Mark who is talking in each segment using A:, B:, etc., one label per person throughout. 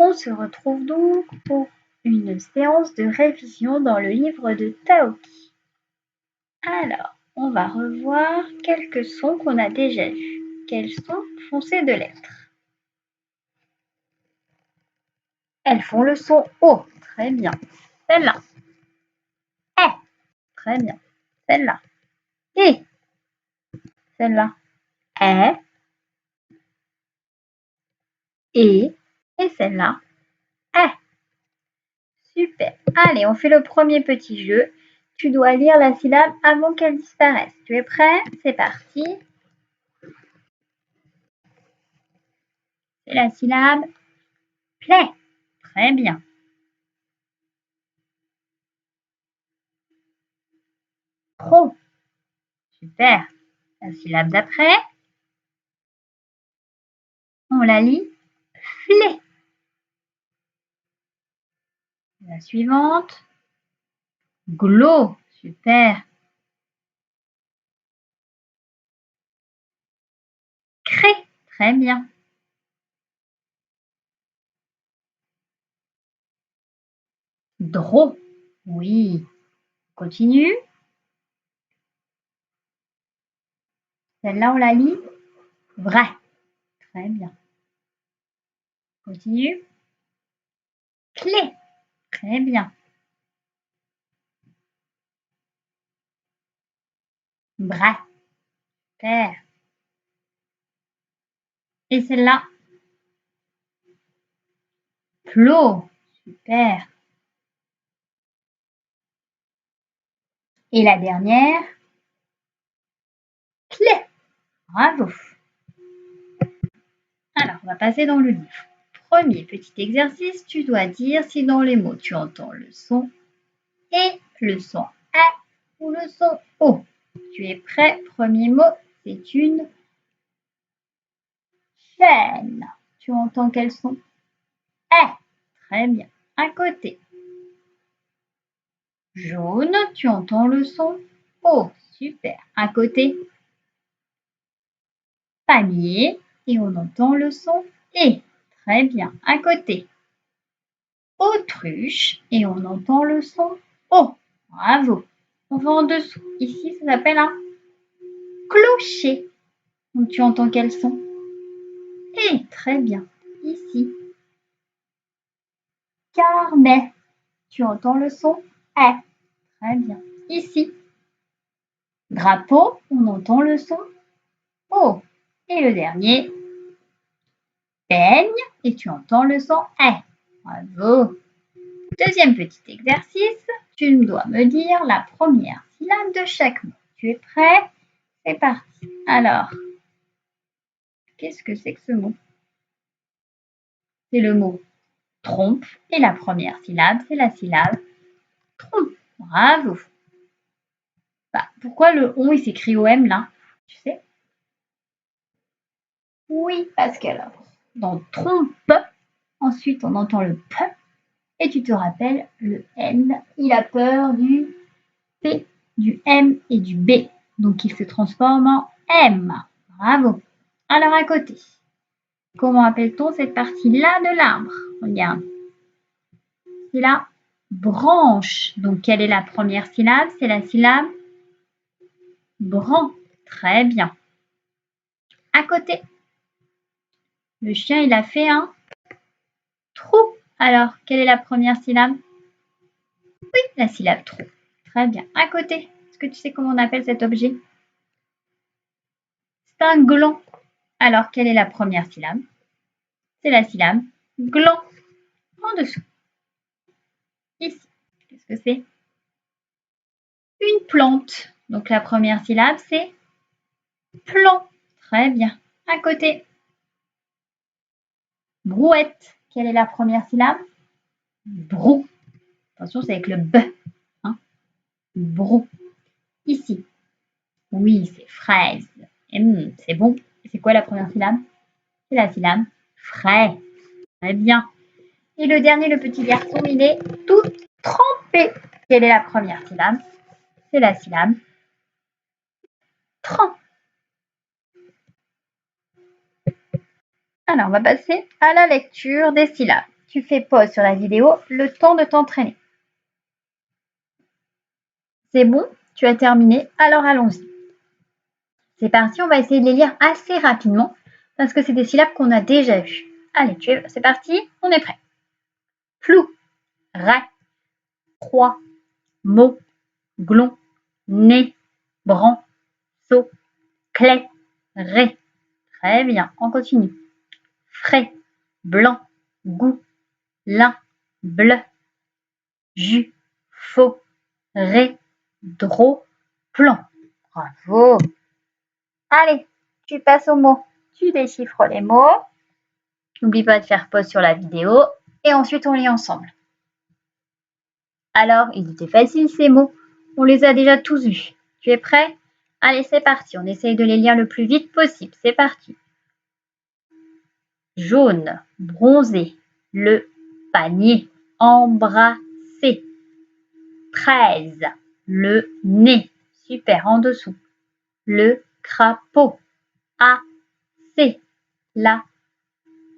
A: On se retrouve donc pour une séance de révision dans le livre de Taoki. Alors, on va revoir quelques sons qu'on a déjà vus. Quels sons font ces deux lettres? Elles font le son O. Très bien. Celle-là. Eh. Très bien. Celle-là. I. Celle-là. Eh. Et celle-là. Eh. Super. Allez, on fait le premier petit jeu. Tu dois lire la syllabe avant qu'elle disparaisse. Tu es prêt? C'est parti. C'est la syllabe plaît. Très bien. Pro. Super. La syllabe d'après, on la lit flé. La suivante, glo. Super. Cré. Très bien. Dro. Oui. Continue. Celle-là, on la lit vrai. Très bien. Continue. Clé. Très bien. Bras. Super. Et celle-là, plot. Super. Et la dernière, clé. Bravo. Alors, on va passer dans le livre. Premier petit exercice, tu dois dire si dans les mots tu entends le son et le son A ou le son O. Tu es prêt? Premier mot, c'est une chaîne. Tu entends quel son? Eh, très bien. À côté. Jaune, tu entends le son O. Super. À côté. Panier et on entend le son E. Très bien. À côté. Autruche et on entend le son O. Bravo. On va en dessous. Ici, ça s'appelle un clocher. Donc, tu entends quel son? Et très bien. Ici. Carnet. Tu entends le son E. Très bien. Ici. Drapeau. On entend le son O. Et le dernier. Peigne. Et tu entends le son E. Bravo. Deuxième petit exercice. Tu dois me dire la première syllabe de chaque mot. Tu es prêt? C'est parti. Alors, qu'est-ce que c'est que ce mot? C'est le mot trompe et la première syllabe, c'est la syllabe trompe. Bravo. Bah, pourquoi le on il s'écrit OM là? Tu sais? Oui, parce que alors, dans trompe, ensuite on entend le P et tu te rappelles, le N, il a peur du P, du M et du B. Donc il se transforme en M. Bravo. Alors à côté, comment appelle-t-on cette partie-là de l'arbre? Regarde. C'est la branche. Donc, quelle est la première syllabe? C'est la syllabe bran. Très bien. À côté, le chien, il a fait un trou. Alors, quelle est la première syllabe? Oui, la syllabe trou. Très bien. À côté, est-ce que tu sais comment on appelle cet objet? C'est un gland. Alors, quelle est la première syllabe? C'est la syllabe gland. En dessous. Ici. Qu'est-ce que c'est? Une plante. Donc, la première syllabe, c'est plan. Très bien. À côté, brouette. Quelle est la première syllabe? Brou. Attention, c'est avec le B. Hein. Brou. Ici. Oui, c'est fraise. C'est bon. C'est quoi la première syllabe? C'est la syllabe frais. Très bien. Et le dernier, le petit garçon, il est tout trempé. Quelle est la première syllabe? C'est la syllabe trempe. Alors, on va passer à la lecture des syllabes. tu fais pause sur la vidéo le temps de t'entraîner. C'est bon, tu as terminé, alors allons-y. C'est parti, on va essayer de les lire assez rapidement parce que c'est des syllabes qu'on a déjà vues. Allez, c'est parti, on est prêt. Flou, ray, croix, mot, glon, nez, bran, saut, clé, ré. Très bien, on continue. Frais, blanc, goût, lin, bleu, jus, faux, ré, drôle, plan. Bravo. Allez, tu passes aux mots. Tu déchiffres les mots. N'oublie pas de faire pause sur la vidéo et ensuite on lit ensemble. Alors, ils étaient faciles ces mots. On les a déjà tous vus. Tu es prêt? Allez, c'est parti. On essaye de les lire le plus vite possible. C'est parti. Jaune, bronzé, le panier, embrassé. 13, le nez. Super, en dessous. Le crapaud. AC, la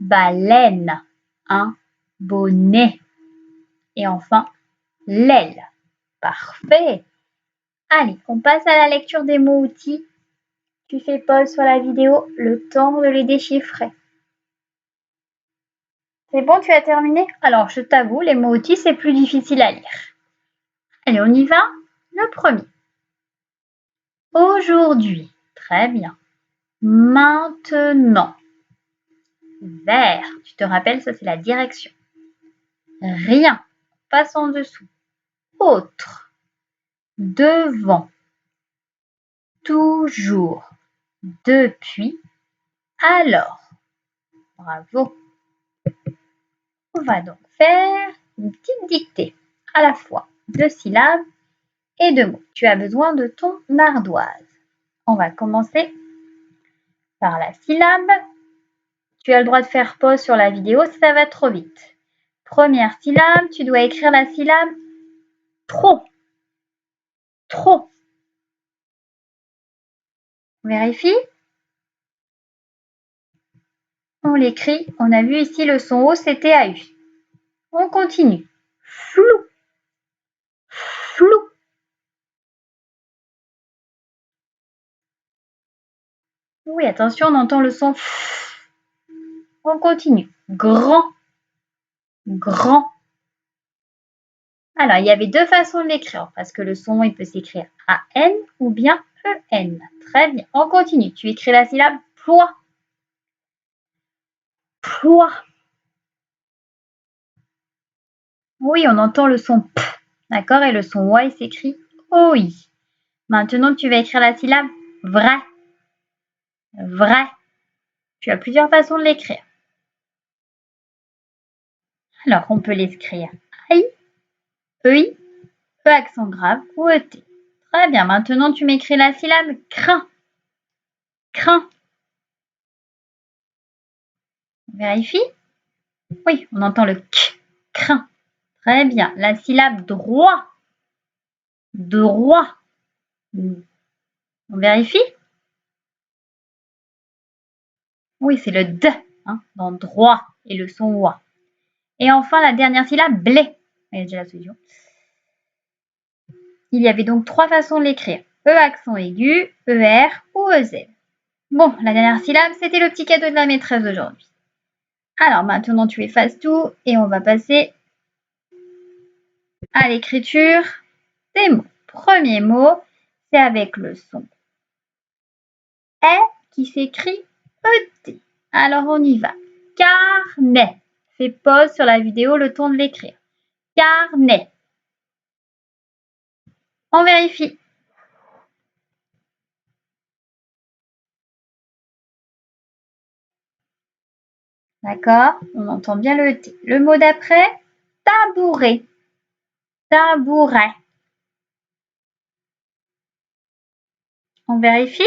A: baleine. Un bonnet. Et enfin, l'aile. Parfait. Allez, on passe à la lecture des mots-outils. Tu fais pause sur la vidéo, le temps de les déchiffrer. C'est bon, tu as terminé? Alors, je t'avoue, les mots-outils, c'est plus difficile à lire. Allez, on y va? Le premier. Aujourd'hui. Très bien. Maintenant. Vers. Tu te rappelles, ça c'est la direction. Rien. Passe en dessous. Autre. Devant. Toujours. Depuis. Alors. Bravo. On va donc faire une petite dictée, à la fois de syllabes et de mots. Tu as besoin de ton ardoise. On va commencer par la syllabe. Tu as le droit de faire pause sur la vidéo si ça va trop vite. Première syllabe, tu dois écrire la syllabe trop. Trop. On vérifie. On l'écrit. On a vu ici le son O, c'était AU. On continue. Flou. Flou. Oui, attention, on entend le son F. On continue. Grand. Grand. Alors, il y avait deux façons de l'écrire, parce que le son, il peut s'écrire A-N ou bien E-N. Très bien, on continue. Tu écris la syllabe ploie. Ploie. Oui, on entend le son P, d'accord? Et le son Y s'écrit OI. Maintenant, tu vas écrire la syllabe vrai. Vrai. Tu as plusieurs façons de l'écrire. Alors, on peut l'écrire AI, EI, E accent grave ou ET. Très bien, maintenant tu m'écris la syllabe crin. Crin. On vérifie? Oui, on entend le K. Crin. Très bien. La syllabe droit. Droit. On vérifie? Oui, c'est le D hein, dans droit et le son OA. Et enfin, la dernière syllabe, blé. Il y a déjà la solution. Il y avait donc trois façons de l'écrire. E accent aigu, ER ou EZ. Bon, la dernière syllabe, c'était le petit cadeau de la maîtresse d'aujourd'hui. Alors maintenant, tu effaces tout et on va passer à l'écriture des mots. Premier mot, c'est avec le son E qui s'écrit ET. Alors on y va. Carnet. Fais pause sur la vidéo le temps de l'écrire. Carnet. On vérifie. D'accord? On entend bien le ET. Le mot d'après, tabouret. Tabouret. On vérifie?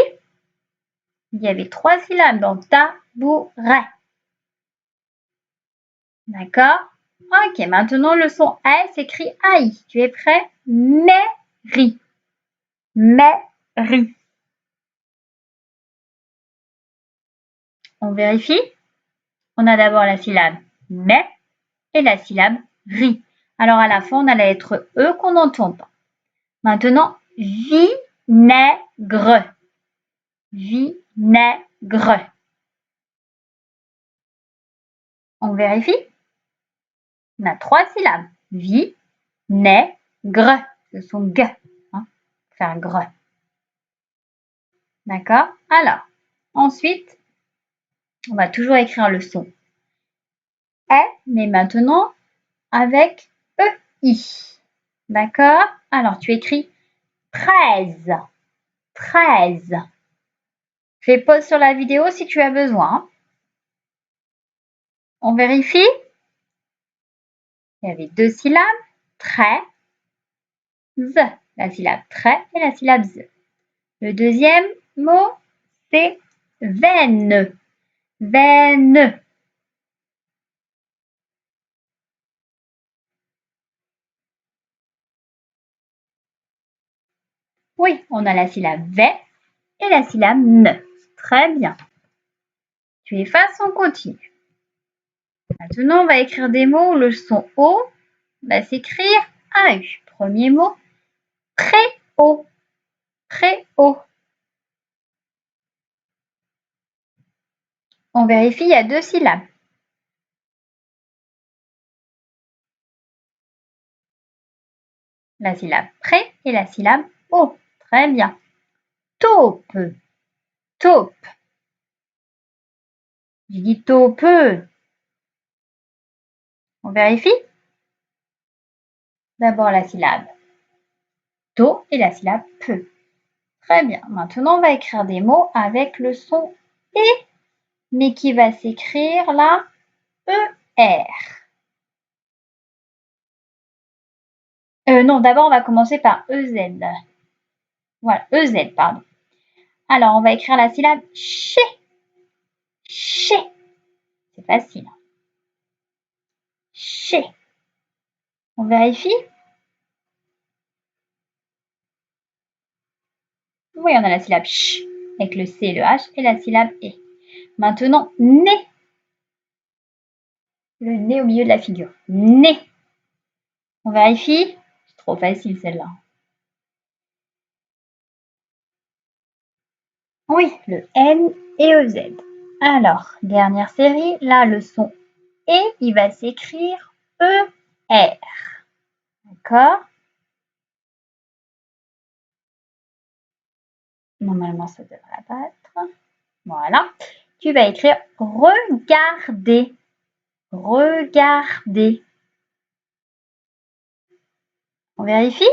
A: Il y avait trois syllabes dans tabouret. D'accord? Ok, maintenant le son A s'écrit AI. Tu es prêt? Mairie. Mairie. On vérifie? On a d'abord la syllabe mais et la syllabe ri. Alors à la fin, on a la lettre E qu'on n'entend pas. Maintenant, vinaigre. Vinaigre. On vérifie? On a 3 syllabes. Vinaigre. Ce sont G. Faire gre. D'accord? Alors, ensuite, on va toujours écrire le son E, mais maintenant avec EI. D'accord? Alors, tu écris 13. 13. Fais pause sur la vidéo si tu as besoin. On vérifie? Il y avait 2 syllabes. Très, z. La syllabe très et la syllabe z. Le deuxième mot, c'est veine. Veine. Oui, on a la syllabe V et la syllabe ne. Très bien. Tu effaces, on continue. Maintenant, on va écrire des mots où le son O va s'écrire AU. Premier mot, très haut. Très haut. On vérifie, il y a 2 syllabes. La syllabe pré et la syllabe O. Très bien. Taupe. Taupe. Je dis taupe. On vérifie? D'abord la syllabe to et la syllabe peu. Très bien. Maintenant, on va écrire des mots avec le son et, mais qui va s'écrire là ER. Non, d'abord, on va commencer par EZ. Voilà, EZ, pardon. Alors, on va écrire la syllabe ché. Ché. C'est facile. Ché. On vérifie? Oui, on a la syllabe ch avec le C et le H et la syllabe E. Maintenant, nez. Le nez au milieu de la figure. Nez. On vérifie? C'est trop facile celle-là. Oui, le N et EZ. Alors, dernière série, là, le son et, il va s'écrire ER. D'accord? Normalement, ça devrait apparaître. Voilà. Tu vas écrire regarder. Regarder. On vérifie?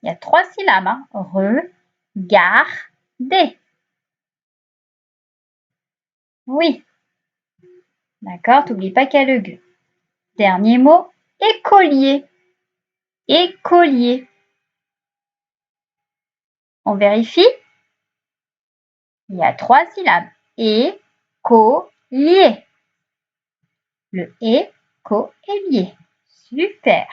A: Il y a 3 syllabes. Hein. Regarder. Oui. D'accord? T'oublies pas qu'il y a le G. Dernier mot, écolier. Écolier. On vérifie? Il y a 3 syllabes. Écolier. Le écolier. Super.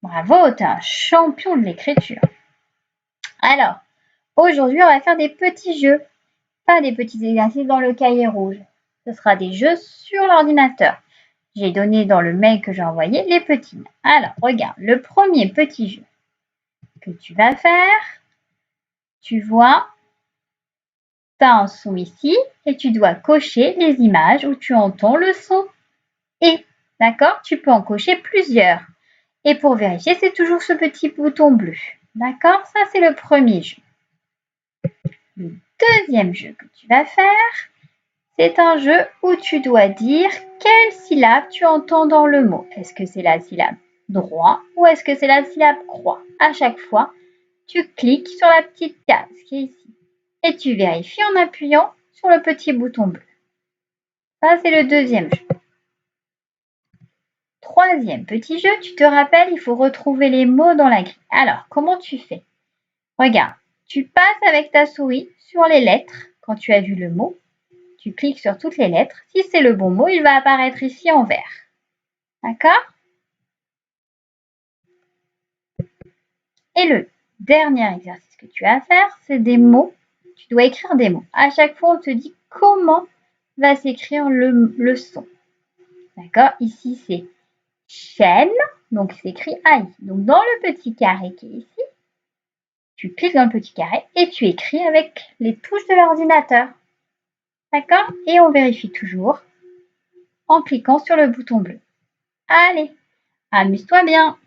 A: Bravo, tu es un champion de l'écriture. Alors, aujourd'hui, on va faire des petits jeux, pas des petits exercices dans le cahier rouge. Ce sera des jeux sur l'ordinateur. J'ai donné dans le mail que j'ai envoyé les petits. Alors, regarde, le premier petit jeu que tu vas faire, tu vois, tu as un son ici et tu dois cocher les images où tu entends le son et. D'accord? Tu peux en cocher plusieurs. Et pour vérifier, c'est toujours ce petit bouton bleu. D'accord? Ça, c'est le premier jeu. Le deuxième jeu que tu vas faire, c'est un jeu où tu dois dire quelle syllabe tu entends dans le mot. Est-ce que c'est la syllabe droit ou est-ce que c'est la syllabe croix? À chaque fois, tu cliques sur la petite case qui est ici et tu vérifies en appuyant sur le petit bouton bleu. Ça, c'est le deuxième jeu. Troisième petit jeu, tu te rappelles, il faut retrouver les mots dans la grille. Alors, comment tu fais? Regarde, tu passes avec ta souris sur les lettres quand tu as vu le mot. Tu cliques sur toutes les lettres. Si c'est le bon mot, il va apparaître ici en vert. D'accord? Et le dernier exercice que tu as à faire, c'est des mots. Tu dois écrire des mots. À chaque fois, on te dit comment va s'écrire le son. D'accord? Ici, c'est chaîne, donc c'est écrit A ici. Donc dans le petit carré qui est ici, tu cliques dans le petit carré et tu écris avec les touches de l'ordinateur. D'accord? Et on vérifie toujours en cliquant sur le bouton bleu. Allez, amuse-toi bien!